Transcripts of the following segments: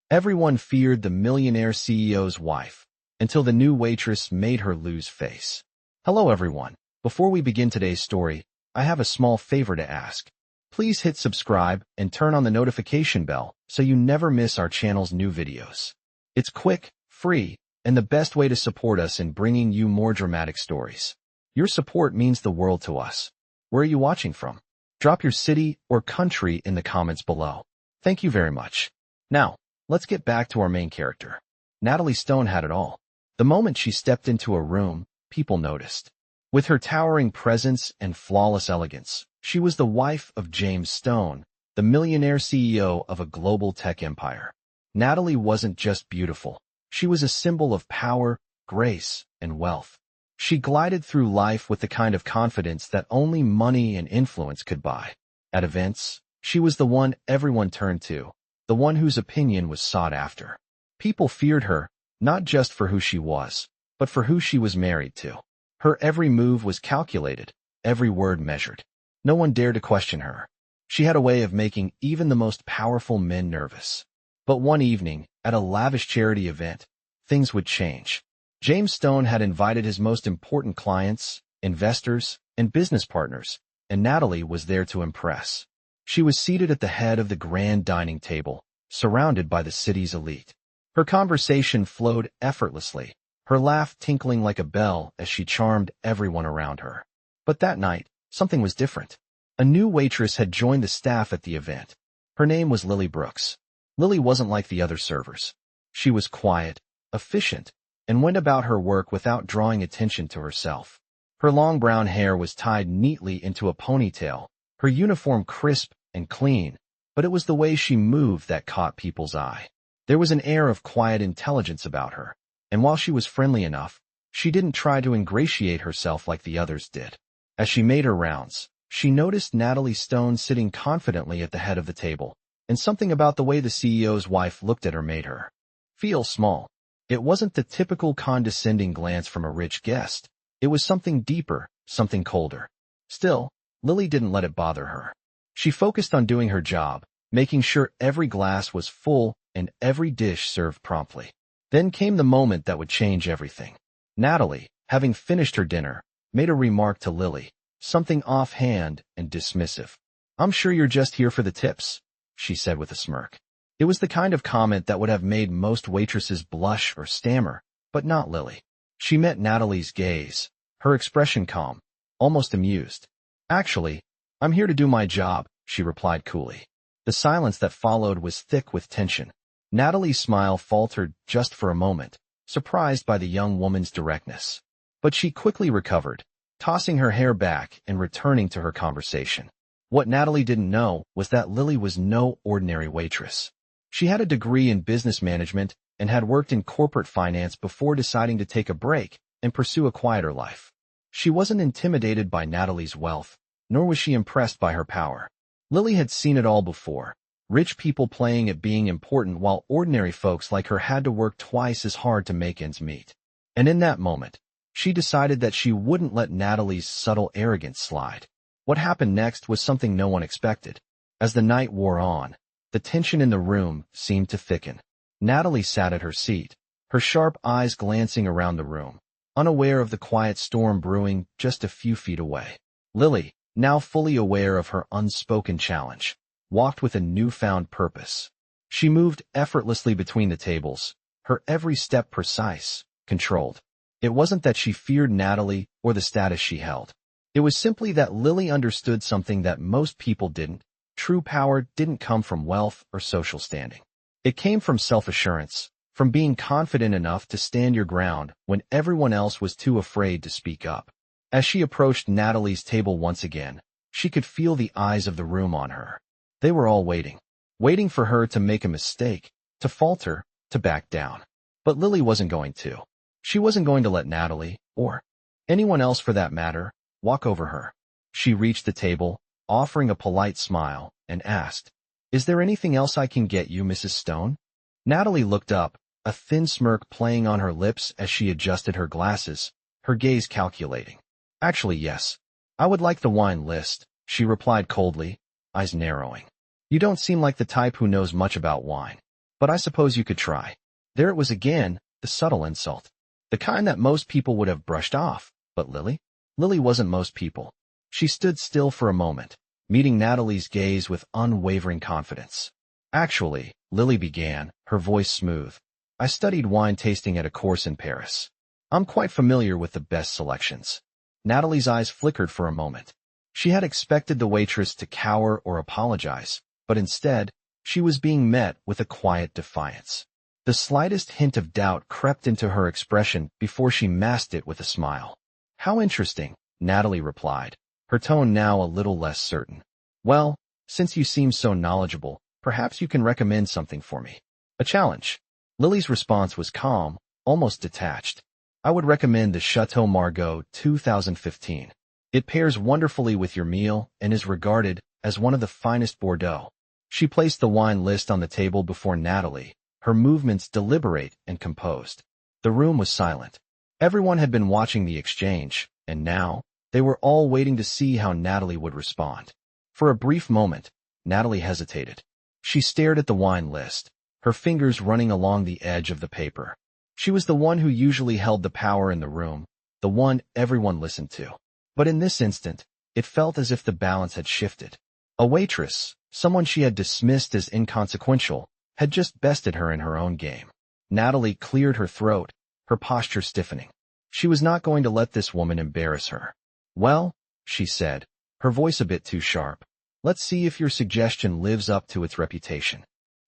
Everyone feared the millionaire CEO's wife, until the new waitress made her lose face. Hello everyone. Before we begin today's story, I have a small favor to ask. Please hit subscribe and turn on the notification bell so you never miss our channel's new videos. It's quick, free, and the best way to support us in bringing you more dramatic stories. Your support means the world to us. Where are you watching from? Drop your city or country in the comments below. Thank you very much. Now, let's get back to our main character. Natalie Stone had it all. The moment she stepped into a room, people noticed. With her towering presence and flawless elegance, she was the wife of James Stone, the millionaire CEO of a global tech empire. Natalie wasn't just beautiful. She was a symbol of power, grace, and wealth. She glided through life with the kind of confidence that only money and influence could buy. At events, she was the one everyone turned to, the one whose opinion was sought after. People feared her, not just for who she was, but for who she was married to. Her every move was calculated, every word measured. No one dared to question her. She had a way of making even the most powerful men nervous. But one evening, at a lavish charity event, things would change. James Stone had invited his most important clients, investors, and business partners, and Natalie was there to impress. She was seated at the head of the grand dining table, surrounded by the city's elite. Her conversation flowed effortlessly, her laugh tinkling like a bell as she charmed everyone around her. But that night, something was different. A new waitress had joined the staff at the event. Her name was Lily Brooks. Lily wasn't like the other servers. She was quiet, efficient, and went about her work without drawing attention to herself. Her long brown hair was tied neatly into a ponytail, her uniform crisp and clean, but it was the way she moved that caught people's eye. There was an air of quiet intelligence about her, and while she was friendly enough, she didn't try to ingratiate herself like the others did. As she made her rounds, she noticed Natalie Stone sitting confidently at the head of the table, and something about the way the CEO's wife looked at her made her feel small. It wasn't the typical condescending glance from a rich guest. It was something deeper, something colder. Still, Lily didn't let it bother her. She focused on doing her job, making sure every glass was full and every dish served promptly. Then came the moment that would change everything. Natalie, having finished her dinner, made a remark to Lily, something offhand and dismissive. "I'm sure you're just here for the tips," she said with a smirk. It was the kind of comment that would have made most waitresses blush or stammer, but not Lily. She met Natalie's gaze, her expression calm, almost amused. "Actually, I'm here to do my job," she replied coolly. The silence that followed was thick with tension. Natalie's smile faltered just for a moment, surprised by the young woman's directness. But she quickly recovered, tossing her hair back and returning to her conversation. What Natalie didn't know was that Lily was no ordinary waitress. She had a degree in business management and had worked in corporate finance before deciding to take a break and pursue a quieter life. She wasn't intimidated by Natalie's wealth, nor was she impressed by her power. Lily had seen it all before, rich people playing at being important while ordinary folks like her had to work twice as hard to make ends meet. And in that moment, she decided that she wouldn't let Natalie's subtle arrogance slide. What happened next was something no one expected. As the night wore on, the tension in the room seemed to thicken. Natalie sat at her seat, her sharp eyes glancing around the room, unaware of the quiet storm brewing just a few feet away. Lily, now fully aware of her unspoken challenge, walked with a newfound purpose. She moved effortlessly between the tables, her every step precise, controlled. It wasn't that she feared Natalie or the status she held. It was simply that Lily understood something that most people didn't. True power didn't come from wealth or social standing. It came from self-assurance, from being confident enough to stand your ground when everyone else was too afraid to speak up. As she approached Natalie's table once again, she could feel the eyes of the room on her. They were all waiting for her to make a mistake, to falter, to back down. But Lily wasn't going to. She wasn't going to let Natalie, or anyone else for that matter, walk over her. She reached the table, offering a polite smile, and asked, "Is there anything else I can get you, Mrs. Stone?" Natalie looked up, a thin smirk playing on her lips as she adjusted her glasses, her gaze calculating. "Actually, yes. I would like the wine list," she replied coldly, eyes narrowing. "You don't seem like the type who knows much about wine." But I suppose you could try. There it was again, the subtle insult. The kind that most people would have brushed off. But Lily? Lily wasn't most people. She stood still for a moment, meeting Natalie's gaze with unwavering confidence. Actually, Lily began, her voice smooth. I studied wine tasting at a course in Paris. I'm quite familiar with the best selections. Natalie's eyes flickered for a moment. She had expected the waitress to cower or apologize, but instead, she was being met with a quiet defiance. The slightest hint of doubt crept into her expression before she masked it with a smile. How interesting, Natalie replied, her tone now a little less certain. Well, since you seem so knowledgeable, perhaps you can recommend something for me. A challenge. Lily's response was calm, almost detached. I would recommend the Chateau Margaux 2015. It pairs wonderfully with your meal and is regarded as one of the finest Bordeaux. She placed the wine list on the table before Natalie, her movements deliberate and composed. The room was silent. Everyone had been watching the exchange, and now, they were all waiting to see how Natalie would respond. For a brief moment, Natalie hesitated. She stared at the wine list, her fingers running along the edge of the paper. She was the one who usually held the power in the room, the one everyone listened to. But in this instant, it felt as if the balance had shifted. A waitress, someone she had dismissed as inconsequential, had just bested her in her own game. Natalie cleared her throat, her posture stiffening. She was not going to let this woman embarrass her. Well, she said, her voice a bit too sharp, let's see if your suggestion lives up to its reputation.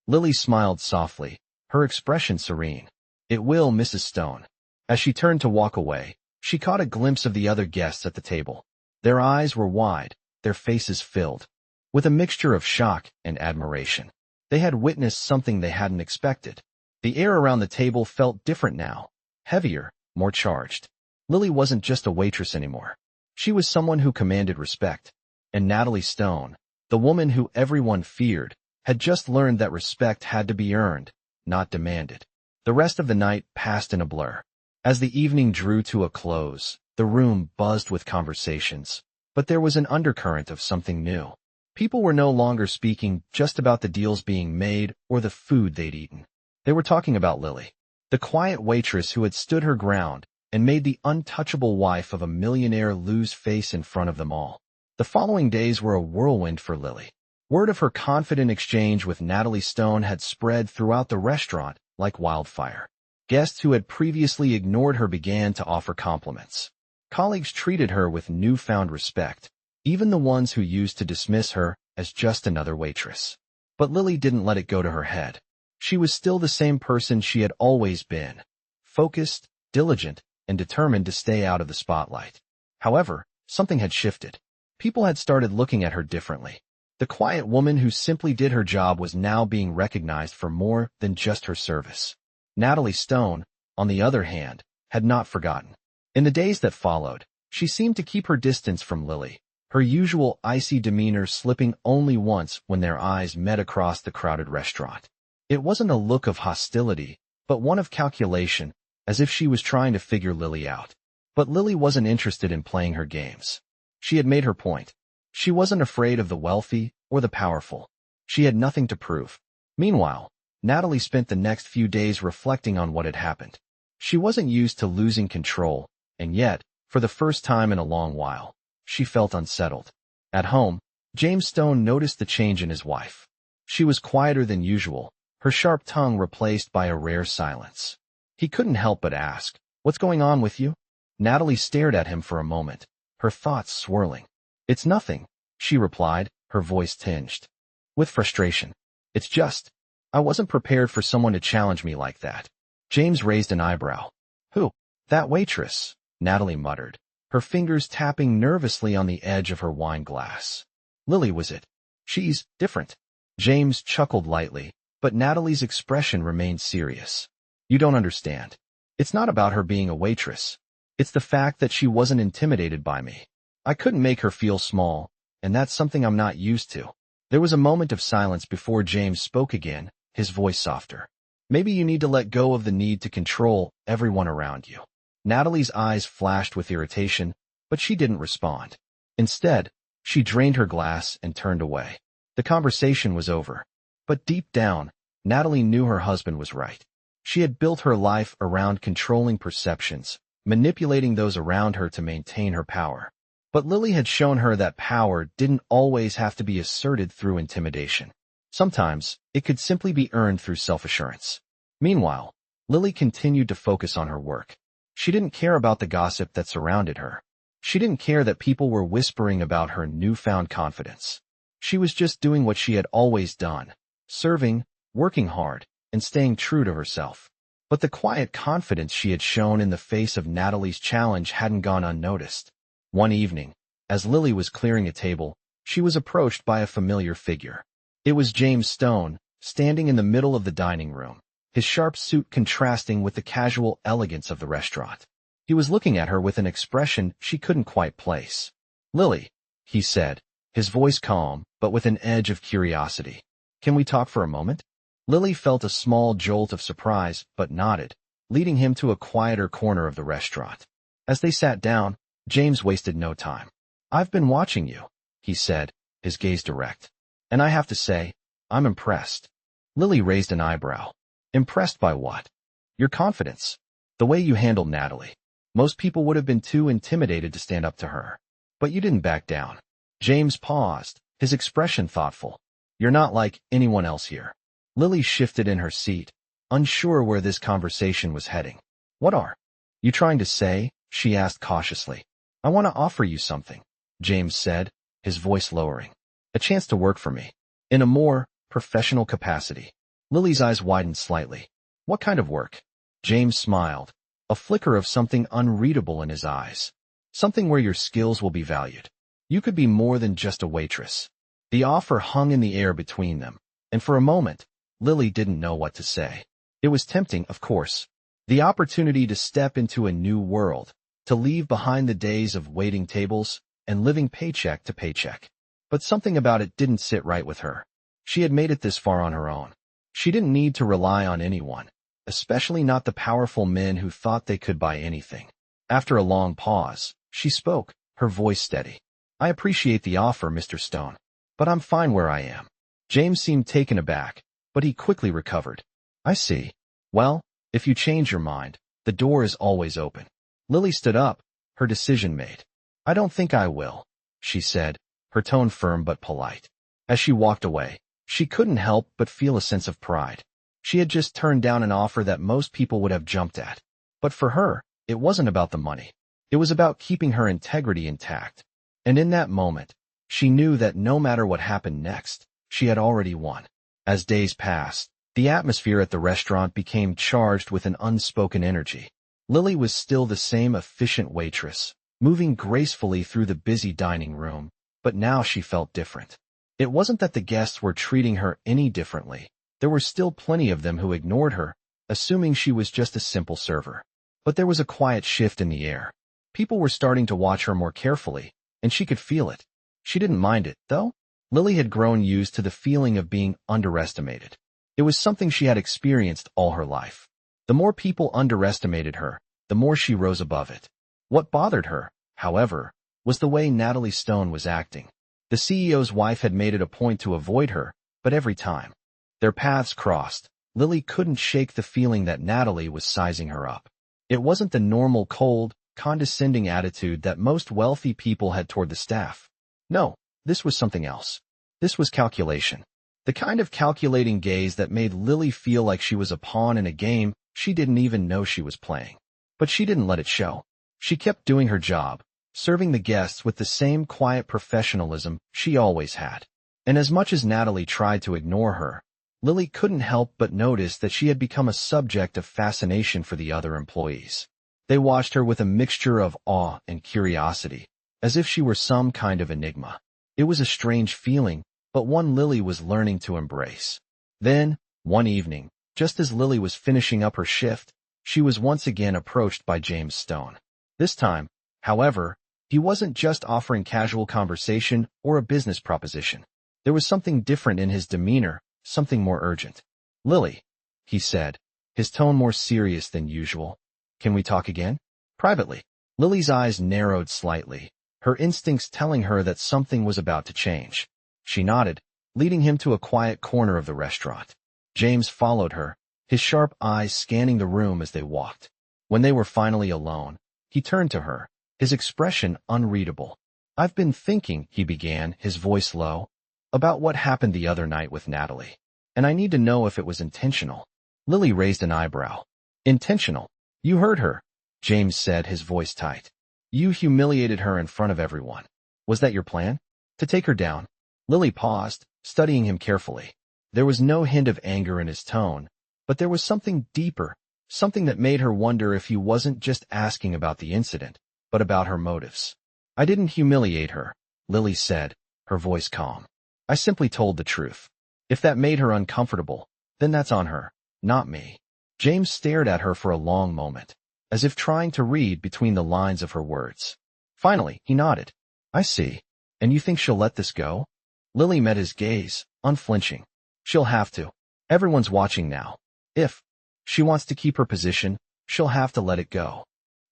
Lily smiled softly, her expression serene. It will, Mrs. Stone. As she turned to walk away, she caught a glimpse of the other guests at the table. Their eyes were wide, their faces filled with a mixture of shock and admiration. They had witnessed something they hadn't expected. The air around the table felt different now, heavier, more charged. Lily wasn't just a waitress anymore. She was someone who commanded respect. And Natalie Stone, the woman who everyone feared, had just learned that respect had to be earned, not demanded. The rest of the night passed in a blur. As the evening drew to a close, the room buzzed with conversations. But there was an undercurrent of something new. People were no longer speaking just about the deals being made or the food they'd eaten. They were talking about Lily, the quiet waitress who had stood her ground and made the untouchable wife of a millionaire lose face in front of them all. The following days were a whirlwind for Lily. Word of her confident exchange with Natalie Stone had spread throughout the restaurant like wildfire. Guests who had previously ignored her began to offer compliments. Colleagues treated her with newfound respect, even the ones who used to dismiss her as just another waitress. But Lily didn't let it go to her head. She was still the same person she had always been, focused, diligent, and determined to stay out of the spotlight. However, something had shifted. People had started looking at her differently. The quiet woman who simply did her job was now being recognized for more than just her service. Natalie Stone, on the other hand, had not forgotten. In the days that followed, she seemed to keep her distance from Lily, her usual icy demeanor slipping only once when their eyes met across the crowded restaurant. It wasn't a look of hostility, but one of calculation, as if she was trying to figure Lily out. But Lily wasn't interested in playing her games. She had made her point. She wasn't afraid of the wealthy or the powerful. She had nothing to prove. Meanwhile, Natalie spent the next few days reflecting on what had happened. She wasn't used to losing control, and yet, for the first time in a long while, she felt unsettled. At home, James Stone noticed the change in his wife. She was quieter than usual, her sharp tongue replaced by a rare silence. He couldn't help but ask, "What's going on with you?" Natalie stared at him for a moment, her thoughts swirling. "It's nothing," she replied, her voice tinged with frustration. "It's just, I wasn't prepared for someone to challenge me like that." James raised an eyebrow. "Who?" "That waitress," Natalie muttered, her fingers tapping nervously on the edge of her wine glass. "Lily, was it? She's different." James chuckled lightly, but Natalie's expression remained serious. "You don't understand. It's not about her being a waitress. It's the fact that she wasn't intimidated by me. I couldn't make her feel small, and that's something I'm not used to." There was a moment of silence before James spoke again, his voice softer. "Maybe you need to let go of the need to control everyone around you." Natalie's eyes flashed with irritation, but she didn't respond. Instead, she drained her glass and turned away. The conversation was over. But deep down, Natalie knew her husband was right. She had built her life around controlling perceptions, manipulating those around her to maintain her power. But Lily had shown her that power didn't always have to be asserted through intimidation. Sometimes, it could simply be earned through self-assurance. Meanwhile, Lily continued to focus on her work. She didn't care about the gossip that surrounded her. She didn't care that people were whispering about her newfound confidence. She was just doing what she had always done, serving, working hard, and staying true to herself. But the quiet confidence she had shown in the face of Natalie's challenge hadn't gone unnoticed. One evening, as Lily was clearing a table, she was approached by a familiar figure. It was James Stone, standing in the middle of the dining room, his sharp suit contrasting with the casual elegance of the restaurant. He was looking at her with an expression she couldn't quite place. "Lily," he said, his voice calm, but with an edge of curiosity. "Can we talk for a moment?" Lily felt a small jolt of surprise, but nodded, leading him to a quieter corner of the restaurant. As they sat down, James wasted no time. "I've been watching you," he said, his gaze direct. "And I have to say, I'm impressed." Lily raised an eyebrow. "Impressed by what?" "Your confidence. The way you handled Natalie. Most people would have been too intimidated to stand up to her. But you didn't back down." James paused, his expression thoughtful. "You're not like anyone else here." Lily shifted in her seat, unsure where this conversation was heading. "What are you trying to say?" she asked cautiously. "I want to offer you something," James said, his voice lowering. "A chance to work for me. In a more professional capacity." Lily's eyes widened slightly. "What kind of work?" James smiled, a flicker of something unreadable in his eyes. "Something where your skills will be valued. You could be more than just a waitress." The offer hung in the air between them, and for a moment, Lily didn't know what to say. It was tempting, of course. The opportunity to step into a new world, to leave behind the days of waiting tables and living paycheck to paycheck. But something about it didn't sit right with her. She had made it this far on her own. She didn't need to rely on anyone, especially not the powerful men who thought they could buy anything. After a long pause, she spoke, her voice steady. "I appreciate the offer, Mr. Stone, but I'm fine where I am." James seemed taken aback, but he quickly recovered. "I see. Well, if you change your mind, the door is always open." Lily stood up, her decision made. "I don't think I will," she said, her tone firm but polite. As she walked away, she couldn't help but feel a sense of pride. She had just turned down an offer that most people would have jumped at. But for her, it wasn't about the money. It was about keeping her integrity intact. And in that moment, she knew that no matter what happened next, she had already won. As days passed, the atmosphere at the restaurant became charged with an unspoken energy. Lily was still the same efficient waitress, moving gracefully through the busy dining room, but now she felt different. It wasn't that the guests were treating her any differently. There were still plenty of them who ignored her, assuming she was just a simple server. But there was a quiet shift in the air. People were starting to watch her more carefully, and she could feel it. She didn't mind it, though. Lily had grown used to the feeling of being underestimated. It was something she had experienced all her life. The more people underestimated her, the more she rose above it. What bothered her, however, was the way Natalie Stone was acting. The CEO's wife had made it a point to avoid her, but every time their paths crossed, Lily couldn't shake the feeling that Natalie was sizing her up. It wasn't the normal cold, condescending attitude that most wealthy people had toward the staff. No, this was something else. This was calculation. The kind of calculating gaze that made Lily feel like she was a pawn in a game she didn't even know she was playing. But she didn't let it show. She kept doing her job, serving the guests with the same quiet professionalism she always had. And as much as Natalie tried to ignore her, Lily couldn't help but notice that she had become a subject of fascination for the other employees. They watched her with a mixture of awe and curiosity, as if she were some kind of enigma. It was a strange feeling, but one Lily was learning to embrace. Then, one evening, just as Lily was finishing up her shift, she was once again approached by James Stone. This time, however, he wasn't just offering casual conversation or a business proposition. There was something different in his demeanor, something more urgent. "Lily," he said, his tone more serious than usual. "Can we talk again? Privately." Lily's eyes narrowed slightly, her instincts telling her that something was about to change. She nodded, leading him to a quiet corner of the restaurant. James followed her, his sharp eyes scanning the room as they walked. When they were finally alone, he turned to her, his expression unreadable. "I've been thinking," he began, his voice low, "about what happened the other night with Natalie. And I need to know if it was intentional." Lily raised an eyebrow. "Intentional? You heard her," James said, his voice tight. "You humiliated her in front of everyone. Was that your plan? To take her down?" Lily paused, studying him carefully. There was no hint of anger in his tone, but there was something deeper, something that made her wonder if he wasn't just asking about the incident, but about her motives. "I didn't humiliate her," Lily said, her voice calm. "I simply told the truth. If that made her uncomfortable, then that's on her, not me." James stared at her for a long moment, as if trying to read between the lines of her words. Finally, he nodded. "I see. And you think she'll let this go?" Lily met his gaze, unflinching. "She'll have to. Everyone's watching now. If she wants to keep her position, she'll have to let it go."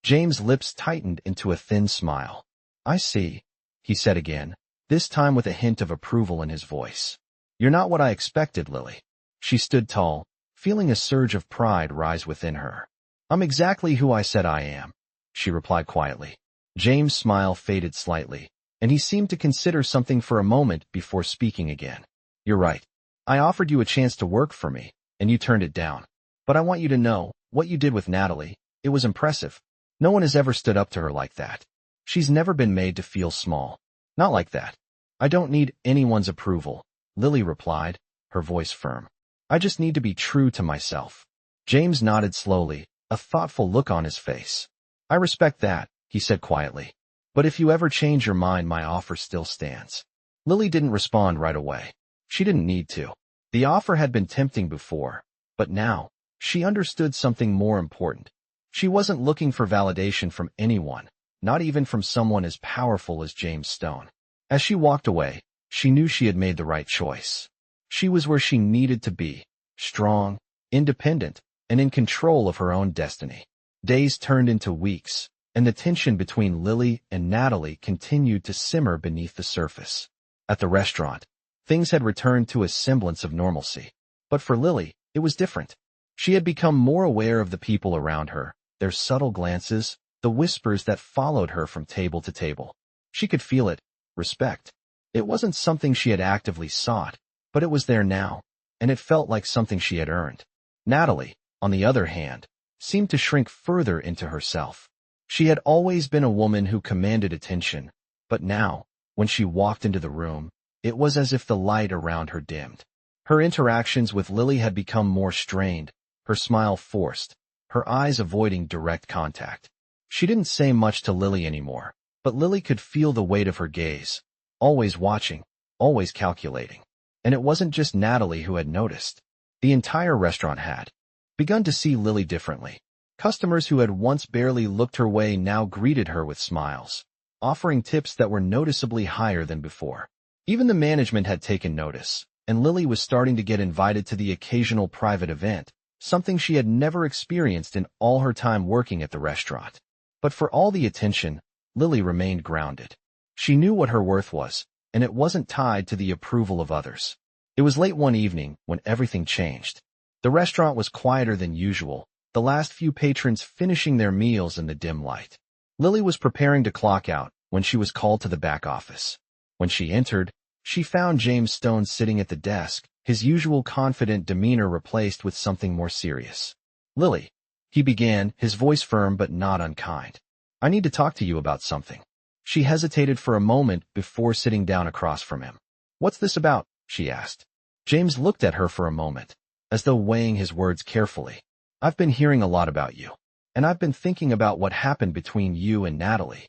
James' lips tightened into a thin smile. "I see," he said again, this time with a hint of approval in his voice. "You're not what I expected, Lily." She stood tall, feeling a surge of pride rise within her. "I'm exactly who I said I am," she replied quietly. James' smile faded slightly, and he seemed to consider something for a moment before speaking again. "You're right. I offered you a chance to work for me, and you turned it down. But I want you to know, what you did with Natalie, it was impressive. No one has ever stood up to her like that. She's never been made to feel small. Not like that." "I don't need anyone's approval," Lily replied, her voice firm. "I just need to be true to myself." James nodded slowly, a thoughtful look on his face. "I respect that," he said quietly. "But if you ever change your mind, my offer still stands." Lily didn't respond right away. She didn't need to. The offer had been tempting before, but now, she understood something more important. She wasn't looking for validation from anyone, not even from someone as powerful as James Stone. As she walked away, she knew she had made the right choice. She was where she needed to be, strong, independent, and in control of her own destiny. Days turned into weeks, and the tension between Lily and Natalie continued to simmer beneath the surface. At the restaurant, things had returned to a semblance of normalcy. But for Lily, it was different. She had become more aware of the people around her, their subtle glances, the whispers that followed her from table to table. She could feel it, respect. It wasn't something she had actively sought, but it was there now, and it felt like something she had earned. Natalie, on the other hand, seemed to shrink further into herself. She had always been a woman who commanded attention, but now, when she walked into the room, it was as if the light around her dimmed. Her interactions with Lily had become more strained, her smile forced, her eyes avoiding direct contact. She didn't say much to Lily anymore, but Lily could feel the weight of her gaze, always watching, always calculating. And it wasn't just Natalie who had noticed. The entire restaurant had begun to see Lily differently. Customers who had once barely looked her way now greeted her with smiles, offering tips that were noticeably higher than before. Even the management had taken notice, and Lily was starting to get invited to the occasional private event, something she had never experienced in all her time working at the restaurant. But for all the attention, Lily remained grounded. She knew what her worth was, and it wasn't tied to the approval of others. It was late one evening when everything changed. The restaurant was quieter than usual, the last few patrons finishing their meals in the dim light. Lily was preparing to clock out when she was called to the back office. When she entered, she found James Stone sitting at the desk, his usual confident demeanor replaced with something more serious. "Lily," he began, his voice firm but not unkind. "I need to talk to you about something." She hesitated for a moment before sitting down across from him. "What's this about?" she asked. James looked at her for a moment, as though weighing his words carefully. "I've been hearing a lot about you, and I've been thinking about what happened between you and Natalie."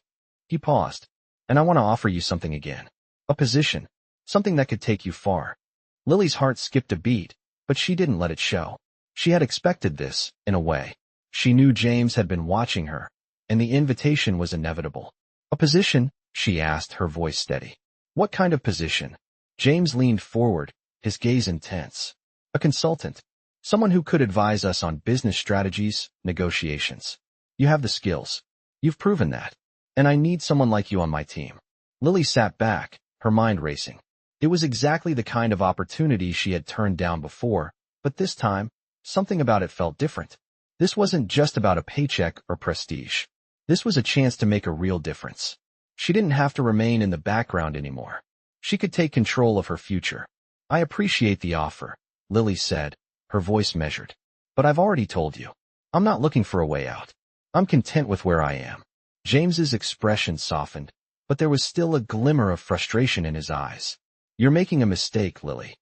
He paused. "And I want to offer you something again. A position. Something that could take you far." Lily's heart skipped a beat, but she didn't let it show. She had expected this, in a way. She knew James had been watching her, and the invitation was inevitable. "A position?" she asked, her voice steady. "What kind of position?" James leaned forward, his gaze intense. "A consultant. Someone who could advise us on business strategies, negotiations. You have the skills. You've proven that. And I need someone like you on my team." Lily sat back, her mind racing. It was exactly the kind of opportunity she had turned down before, But this time, something about it felt different. This wasn't just about a paycheck or prestige. This was a chance to make a real difference. She didn't have to remain in the background anymore. She could take control of her future. I appreciate the offer, Lily said, her voice measured. But I've already told you. I'm not looking for a way out. I'm content with where I am. James's expression softened, but there was still a glimmer of frustration in his eyes. You're making a mistake, Lily,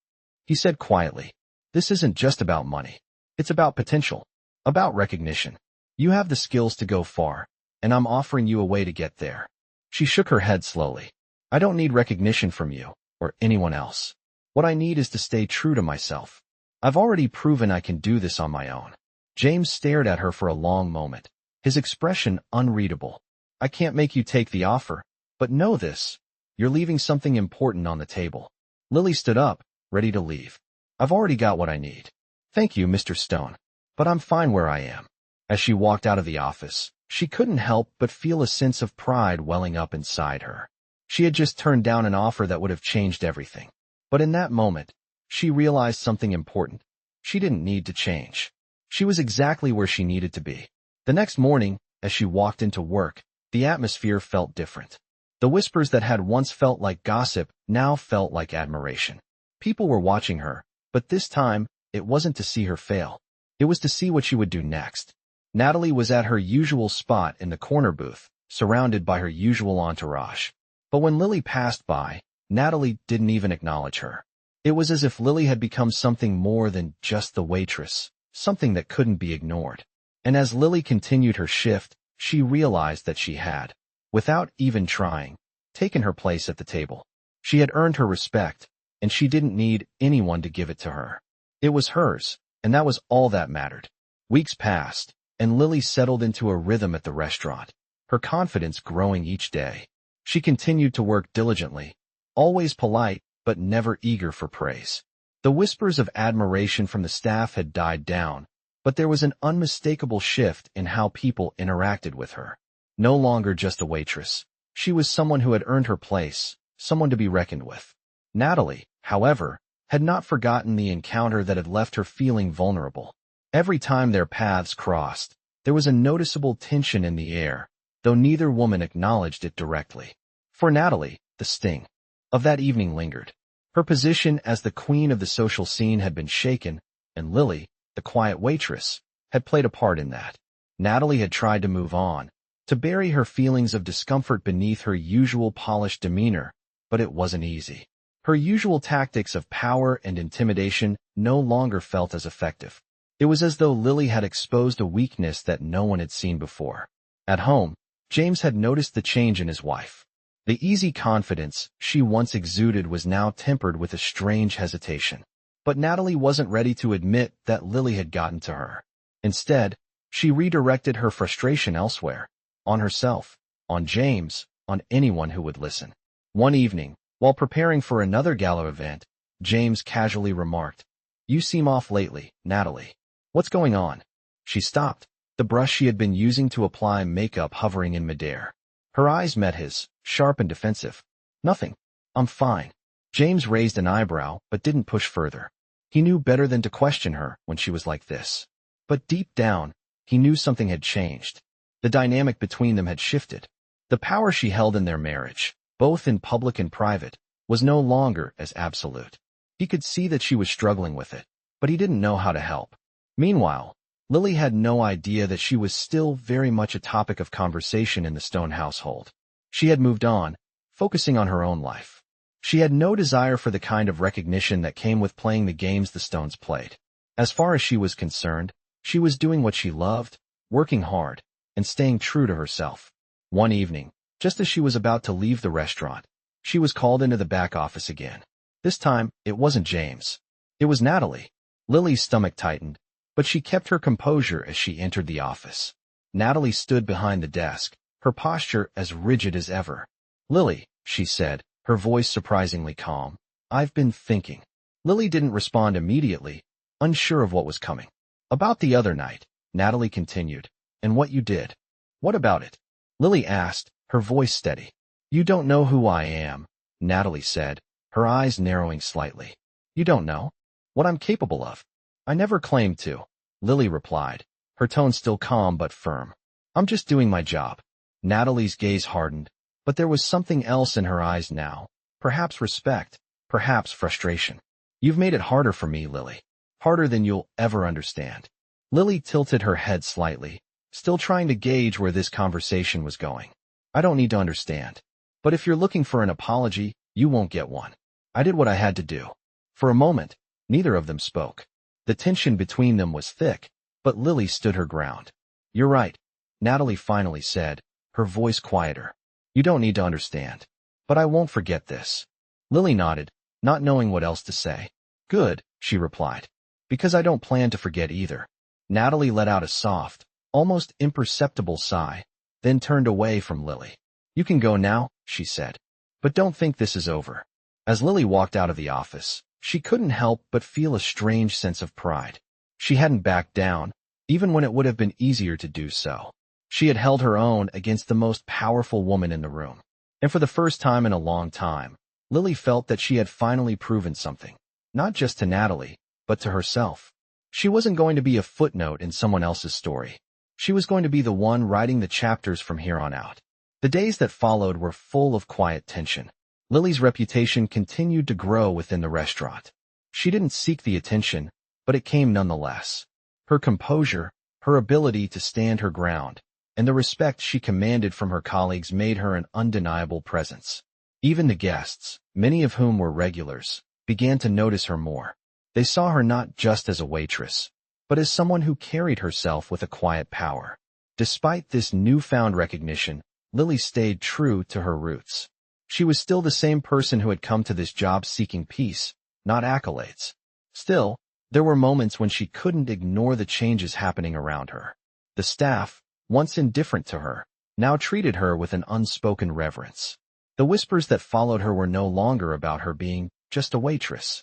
he said quietly. This isn't just about money. It's about potential, about recognition. You have the skills to go far, and I'm offering you a way to get there. She shook her head slowly. I don't need recognition from you, or anyone else. What I need is to stay true to myself. I've already proven I can do this on my own. James stared at her for a long moment, his expression unreadable. I can't make you take the offer, but know this. You're leaving something important on the table. Lily stood up, ready to leave. I've already got what I need. Thank you, Mr. Stone. But I'm fine where I am. As she walked out of the office, she couldn't help but feel a sense of pride welling up inside her. She had just turned down an offer that would have changed everything. But in that moment, she realized something important. She didn't need to change. She was exactly where she needed to be. The next morning, as she walked into work, the atmosphere felt different. The whispers that had once felt like gossip now felt like admiration. People were watching her, but this time, it wasn't to see her fail. It was to see what she would do next. Natalie was at her usual spot in the corner booth, surrounded by her usual entourage. But when Lily passed by, Natalie didn't even acknowledge her. It was as if Lily had become something more than just the waitress, something that couldn't be ignored. And as Lily continued her shift, she realized that she had, without even trying, taken her place at the table. She had earned her respect, and she didn't need anyone to give it to her. It was hers, and that was all that mattered. Weeks passed, and Lily settled into a rhythm at the restaurant, her confidence growing each day. She continued to work diligently, always polite, but never eager for praise. The whispers of admiration from the staff had died down, but there was an unmistakable shift in how people interacted with her. No longer just a waitress. She was someone who had earned her place, someone to be reckoned with. Natalie, however, had not forgotten the encounter that had left her feeling vulnerable. Every time their paths crossed, there was a noticeable tension in the air, though neither woman acknowledged it directly. For Natalie, the sting of that evening lingered. Her position as the queen of the social scene had been shaken, and Lily, the quiet waitress, had played a part in that. Natalie had tried to move on, to bury her feelings of discomfort beneath her usual polished demeanor, but it wasn't easy. Her usual tactics of power and intimidation no longer felt as effective. It was as though Lily had exposed a weakness that no one had seen before. At home, James had noticed the change in his wife. The easy confidence she once exuded was now tempered with a strange hesitation. But Natalie wasn't ready to admit that Lily had gotten to her. Instead, she redirected her frustration elsewhere, on herself, on James, on anyone who would listen. One evening, while preparing for another gala event, James casually remarked, "You seem off lately, Natalie. What's going on?" She stopped, the brush she had been using to apply makeup hovering in midair. Her eyes met his, sharp and defensive. "Nothing. I'm fine." James raised an eyebrow, but didn't push further. He knew better than to question her when she was like this. But deep down, he knew something had changed. The dynamic between them had shifted. The power she held in their marriage, both in public and private, was no longer as absolute. He could see that she was struggling with it, but he didn't know how to help. Meanwhile, Lily had no idea that she was still very much a topic of conversation in the Stone household. She had moved on, focusing on her own life. She had no desire for the kind of recognition that came with playing the games the Stones played. As far as she was concerned, she was doing what she loved, working hard, and staying true to herself. One evening, just as she was about to leave the restaurant, she was called into the back office again. This time, it wasn't James. It was Natalie. Lily's stomach tightened, but she kept her composure as she entered the office. Natalie stood behind the desk, her posture as rigid as ever. "Lily," she said, her voice surprisingly calm, "I've been thinking." Lily didn't respond immediately, unsure of what was coming. "About the other night," Natalie continued, "and what you did." "What about it?" Lily asked, her voice steady. "You don't know who I am," Natalie said, her eyes narrowing slightly. "You don't know what I'm capable of." I never claimed to, Lily replied, her tone still calm but firm. I'm just doing my job. Natalie's gaze hardened, but there was something else in her eyes now. Perhaps respect, perhaps frustration. You've made it harder for me, Lily. Harder than you'll ever understand. Lily tilted her head slightly, still trying to gauge where this conversation was going. I don't need to understand. But if you're looking for an apology, you won't get one. I did what I had to do. For a moment, neither of them spoke. The tension between them was thick, but Lily stood her ground. You're right, Natalie finally said, her voice quieter. You don't need to understand. But I won't forget this. Lily nodded, not knowing what else to say. Good, she replied. Because I don't plan to forget either. Natalie let out a soft, almost imperceptible sigh, then turned away from Lily. You can go now, she said. But don't think this is over. As Lily walked out of the office, she couldn't help but feel a strange sense of pride. She hadn't backed down, even when it would have been easier to do so. She had held her own against the most powerful woman in the room. And for the first time in a long time, Lily felt that she had finally proven something. Not just to Natalie, but to herself. She wasn't going to be a footnote in someone else's story. She was going to be the one writing the chapters from here on out. The days that followed were full of quiet tension. Lily's reputation continued to grow within the restaurant. She didn't seek the attention, but it came nonetheless. Her composure, her ability to stand her ground, and the respect she commanded from her colleagues made her an undeniable presence. Even the guests, many of whom were regulars, began to notice her more. They saw her not just as a waitress, but as someone who carried herself with a quiet power. Despite this newfound recognition, Lily stayed true to her roots. She was still the same person who had come to this job seeking peace, not accolades. Still, there were moments when she couldn't ignore the changes happening around her. The staff, once indifferent to her, now treated her with an unspoken reverence. The whispers that followed her were no longer about her being just a waitress.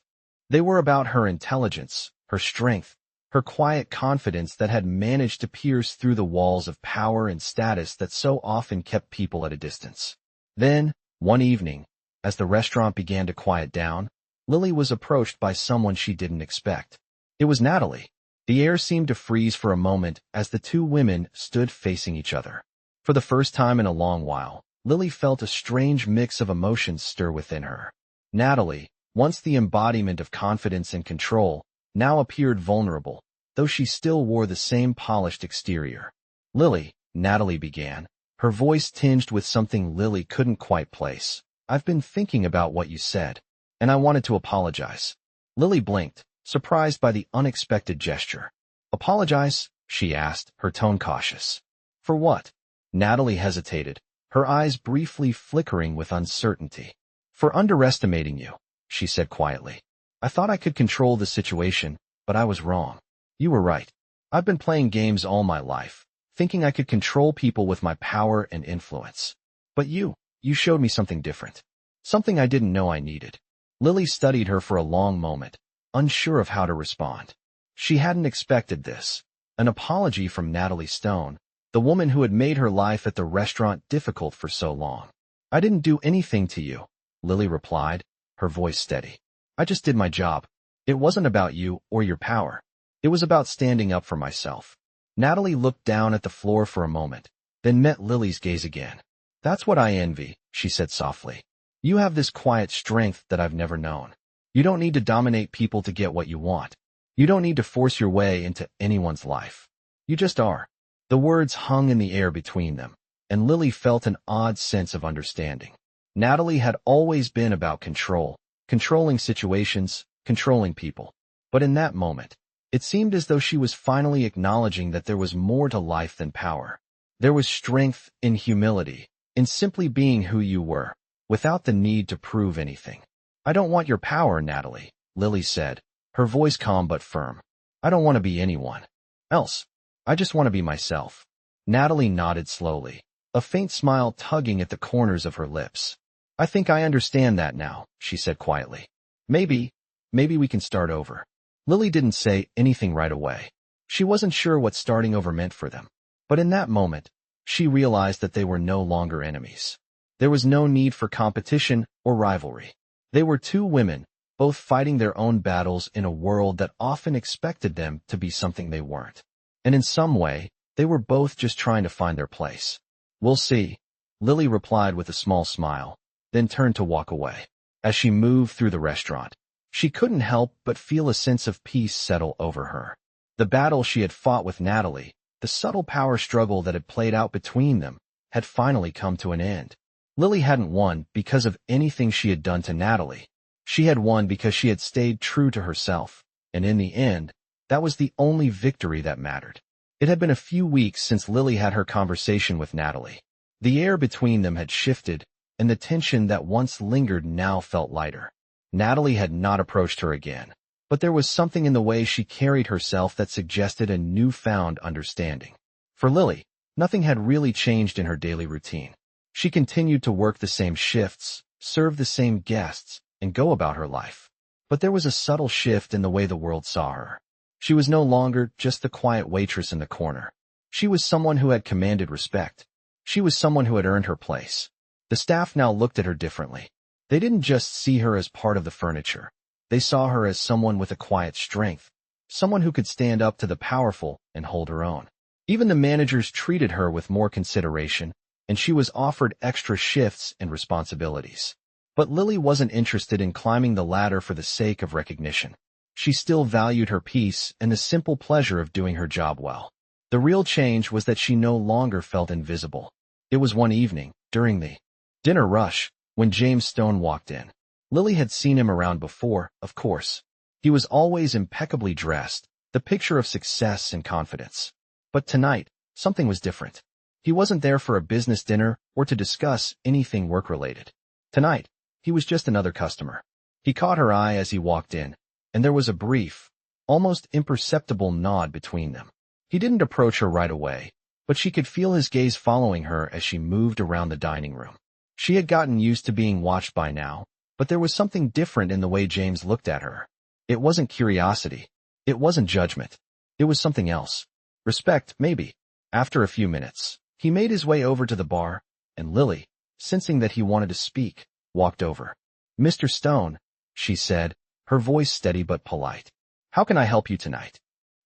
They were about her intelligence, her strength, her quiet confidence that had managed to pierce through the walls of power and status that so often kept people at a distance. Then, one evening, as the restaurant began to quiet down, Lily was approached by someone she didn't expect. It was Natalie. The air seemed to freeze for a moment as the two women stood facing each other. For the first time in a long while, Lily felt a strange mix of emotions stir within her. Natalie, once the embodiment of confidence and control, now appeared vulnerable, though she still wore the same polished exterior. Lily, Natalie began, her voice tinged with something Lily couldn't quite place. I've been thinking about what you said, and I wanted to apologize. Lily blinked, surprised by the unexpected gesture. Apologize? She asked, her tone cautious. For what? Natalie hesitated, her eyes briefly flickering with uncertainty. For underestimating you, she said quietly. I thought I could control the situation, but I was wrong. You were right. I've been playing games all my life, thinking I could control people with my power and influence. But you showed me something different. Something I didn't know I needed. Lily studied her for a long moment, unsure of how to respond. She hadn't expected this. An apology from Natalie Stone, the woman who had made her life at the restaurant difficult for so long. I didn't do anything to you, Lily replied, her voice steady. I just did my job. It wasn't about you or your power. It was about standing up for myself. Natalie looked down at the floor for a moment, then met Lily's gaze again. That's what I envy, she said softly. You have this quiet strength that I've never known. You don't need to dominate people to get what you want. You don't need to force your way into anyone's life. You just are. The words hung in the air between them, and Lily felt an odd sense of understanding. Natalie had always been about control, controlling situations, controlling people. But in that moment, it seemed as though she was finally acknowledging that there was more to life than power. There was strength in humility, in simply being who you were, without the need to prove anything. I don't want your power, Natalie, Lily said, her voice calm but firm. I don't want to be anyone else. I just want to be myself. Natalie nodded slowly, a faint smile tugging at the corners of her lips. I think I understand that now, she said quietly. Maybe we can start over. Lily didn't say anything right away. She wasn't sure what starting over meant for them. But in that moment, she realized that they were no longer enemies. There was no need for competition or rivalry. They were two women, both fighting their own battles in a world that often expected them to be something they weren't. And in some way, they were both just trying to find their place. "We'll see," Lily replied with a small smile, then turned to walk away. As she moved through the restaurant, she couldn't help but feel a sense of peace settle over her. The battle she had fought with Natalie, the subtle power struggle that had played out between them, had finally come to an end. Lily hadn't won because of anything she had done to Natalie. She had won because she had stayed true to herself, and in the end, that was the only victory that mattered. It had been a few weeks since Lily had her conversation with Natalie. The air between them had shifted, and the tension that once lingered now felt lighter. Natalie had not approached her again, but there was something in the way she carried herself that suggested a newfound understanding. For Lily, nothing had really changed in her daily routine. She continued to work the same shifts, serve the same guests, and go about her life. But there was a subtle shift in the way the world saw her. She was no longer just the quiet waitress in the corner. She was someone who had commanded respect. She was someone who had earned her place. The staff now looked at her differently. They didn't just see her as part of the furniture. They saw her as someone with a quiet strength, someone who could stand up to the powerful and hold her own. Even the managers treated her with more consideration, and she was offered extra shifts and responsibilities. But Lily wasn't interested in climbing the ladder for the sake of recognition. She still valued her peace and the simple pleasure of doing her job well. The real change was that she no longer felt invisible. It was one evening, during the dinner rush, when James Stone walked in. Lily had seen him around before, of course. He was always impeccably dressed, the picture of success and confidence. But tonight, something was different. He wasn't there for a business dinner or to discuss anything work-related. Tonight, he was just another customer. He caught her eye as he walked in, and there was a brief, almost imperceptible nod between them. He didn't approach her right away, but she could feel his gaze following her as she moved around the dining room. She had gotten used to being watched by now, but there was something different in the way James looked at her. It wasn't curiosity. It wasn't judgment. It was something else. Respect, maybe. After a few minutes, he made his way over to the bar, and Lily, sensing that he wanted to speak, walked over. "Mr. Stone," she said, her voice steady but polite. "How can I help you tonight?"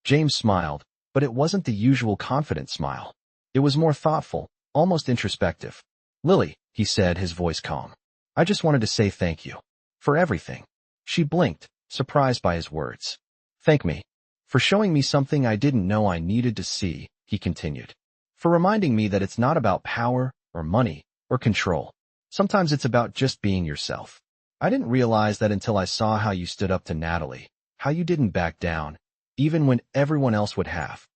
James smiled, but it wasn't the usual confident smile. It was more thoughtful, almost introspective. "Lily," he said, his voice calm. "I just wanted to say thank you. For everything." She blinked, surprised by his words. "Thank me. For showing me something I didn't know I needed to see," he continued. "For reminding me that it's not about power, or money, or control. Sometimes it's about just being yourself. I didn't realize that until I saw how you stood up to Natalie, how you didn't back down, even when everyone else would have."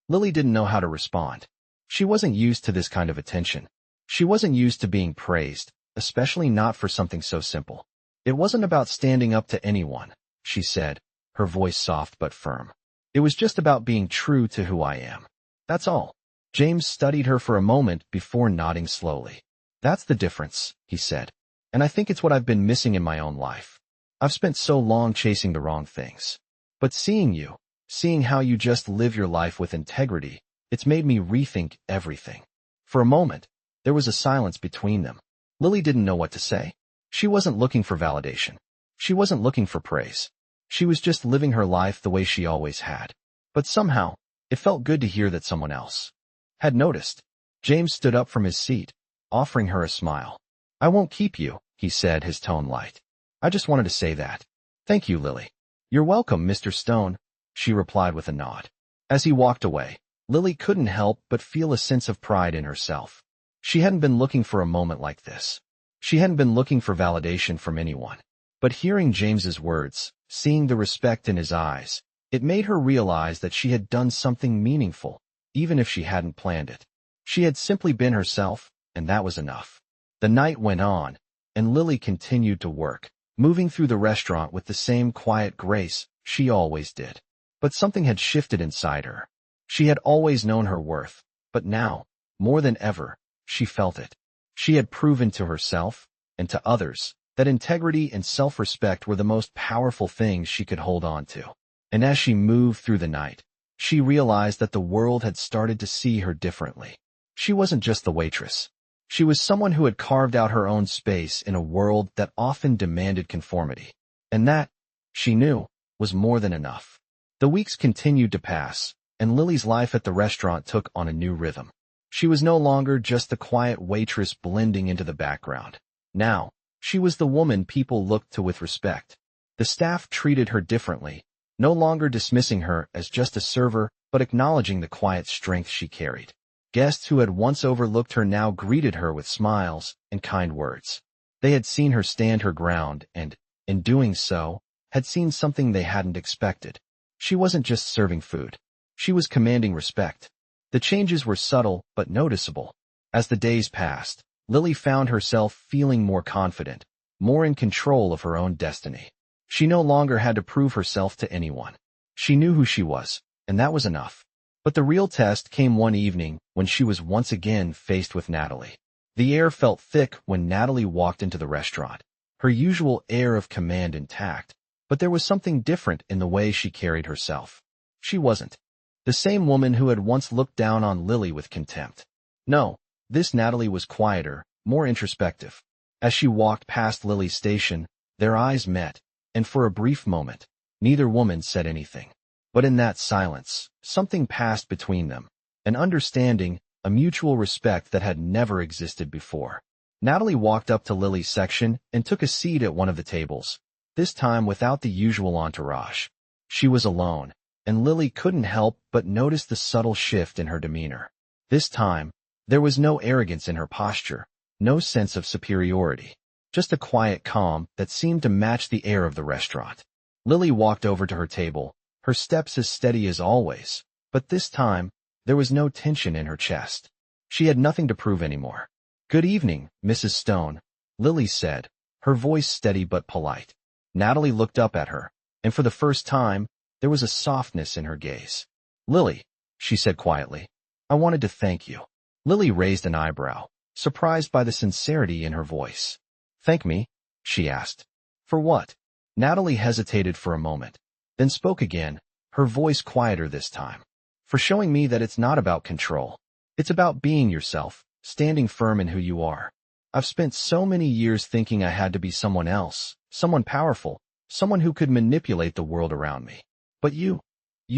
Lily didn't know how to respond. She wasn't used to this kind of attention. She wasn't used to being praised, especially not for something so simple. "It wasn't about standing up to anyone," she said, her voice soft but firm. "It was just about being true to who I am. That's all." James studied her for a moment before nodding slowly. "That's the difference," he said. "And I think it's what I've been missing in my own life. I've spent so long chasing the wrong things. But seeing how you just live your life with integrity, it's made me rethink everything." For a moment, there was a silence between them. Lily didn't know what to say. She wasn't looking for validation. She wasn't looking for praise. She was just living her life the way she always had. But somehow, it felt good to hear that someone else had noticed. James stood up from his seat, offering her a smile. "I won't keep you," he said, his tone light. "I just wanted to say that." "Thank you, Lily." "You're welcome, Mr. Stone," she replied with a nod. As he walked away, Lily couldn't help but feel a sense of pride in herself. She hadn't been looking for a moment like this. She hadn't been looking for validation from anyone. But hearing James's words, seeing the respect in his eyes, it made her realize that she had done something meaningful, even if she hadn't planned it. She had simply been herself, and that was enough. The night went on, and Lily continued to work, moving through the restaurant with the same quiet grace she always did. But something had shifted inside her. She had always known her worth, but now, more than ever, she felt it. She had proven to herself, and to others, that integrity and self-respect were the most powerful things she could hold on to. And as she moved through the night, she realized that the world had started to see her differently. She wasn't just the waitress. She was someone who had carved out her own space in a world that often demanded conformity. And that, she knew, was more than enough. The weeks continued to pass, and Lily's life at the restaurant took on a new rhythm. She was no longer just the quiet waitress blending into the background. Now, she was the woman people looked to with respect. The staff treated her differently, no longer dismissing her as just a server, but acknowledging the quiet strength she carried. Guests who had once overlooked her now greeted her with smiles and kind words. They had seen her stand her ground and, in doing so, had seen something they hadn't expected. She wasn't just serving food. She was commanding respect. The changes were subtle but noticeable. As the days passed, Lily found herself feeling more confident, more in control of her own destiny. She no longer had to prove herself to anyone. She knew who she was, and that was enough. But the real test came one evening when she was once again faced with Natalie. The air felt thick when Natalie walked into the restaurant, her usual air of command intact, but there was something different in the way she carried herself. She wasn't the same woman who had once looked down on Lily with contempt. No, this Natalie was quieter, more introspective. As she walked past Lily's station, their eyes met, and for a brief moment, neither woman said anything. But in that silence, something passed between them, an understanding, a mutual respect that had never existed before. Natalie walked up to Lily's section and took a seat at one of the tables, this time without the usual entourage. She was alone, and Lily couldn't help but notice the subtle shift in her demeanor. This time, there was no arrogance in her posture, no sense of superiority, just a quiet calm that seemed to match the air of the restaurant. Lily walked over to her table, her steps as steady as always, but this time, there was no tension in her chest. She had nothing to prove anymore. "Good evening, Mrs. Stone," Lily said, her voice steady but polite. Natalie looked up at her, and for the first time, there was a softness in her gaze. "Lily," she said quietly, "I wanted to thank you." Lily raised an eyebrow, surprised by the sincerity in her voice. "Thank me?" she asked. "For what?" Natalie hesitated for a moment, then spoke again, her voice quieter this time. "For showing me that it's not about control. It's about being yourself, standing firm in who you are. I've spent so many years thinking I had to be someone else, someone powerful, someone who could manipulate the world around me. But you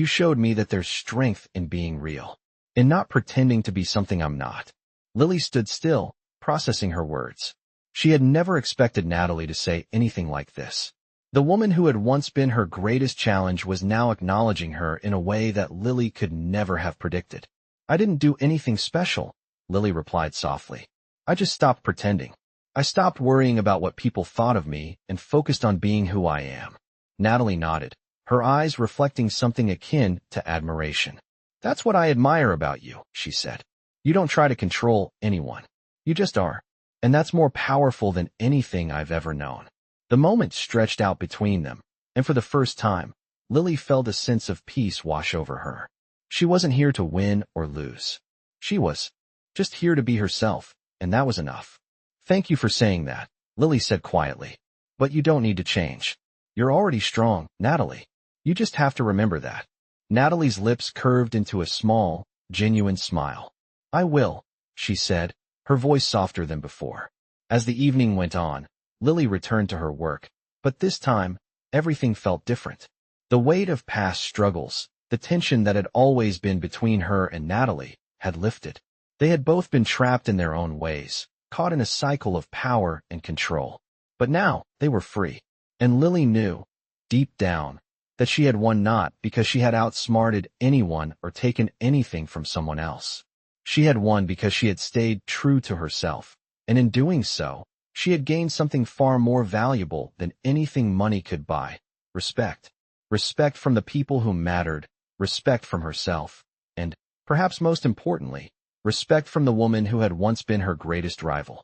showed me that there's strength in being real, in not pretending to be something I'm not." Lily stood still, processing her words. She had never expected Natalie to say anything like this. The woman who had once been her greatest challenge was now acknowledging her in a way that Lily could never have predicted. "I didn't do anything special," Lily replied softly. "I just stopped pretending. I stopped worrying about what people thought of me and focused on being who I am." Natalie nodded, her eyes reflecting something akin to admiration. "That's what I admire about you," she said. "You don't try to control anyone. You just are. And that's more powerful than anything I've ever known." The moment stretched out between them, and for the first time, Lily felt a sense of peace wash over her. She wasn't here to win or lose. She was just here to be herself, and that was enough. "Thank you for saying that," Lily said quietly. "But you don't need to change. You're already strong, Natalie. You just have to remember that." Natalie's lips curved into a small, genuine smile. "I will," she said, her voice softer than before. As the evening went on, Lily returned to her work, but this time, everything felt different. The weight of past struggles, the tension that had always been between her and Natalie, had lifted. They had both been trapped in their own ways, caught in a cycle of power and control. But now, they were free. And Lily knew, deep down, that she had won not because she had outsmarted anyone or taken anything from someone else. She had won because she had stayed true to herself, and in doing so, she had gained something far more valuable than anything money could buy: respect. Respect from the people who mattered, respect from herself, and, perhaps most importantly, respect from the woman who had once been her greatest rival.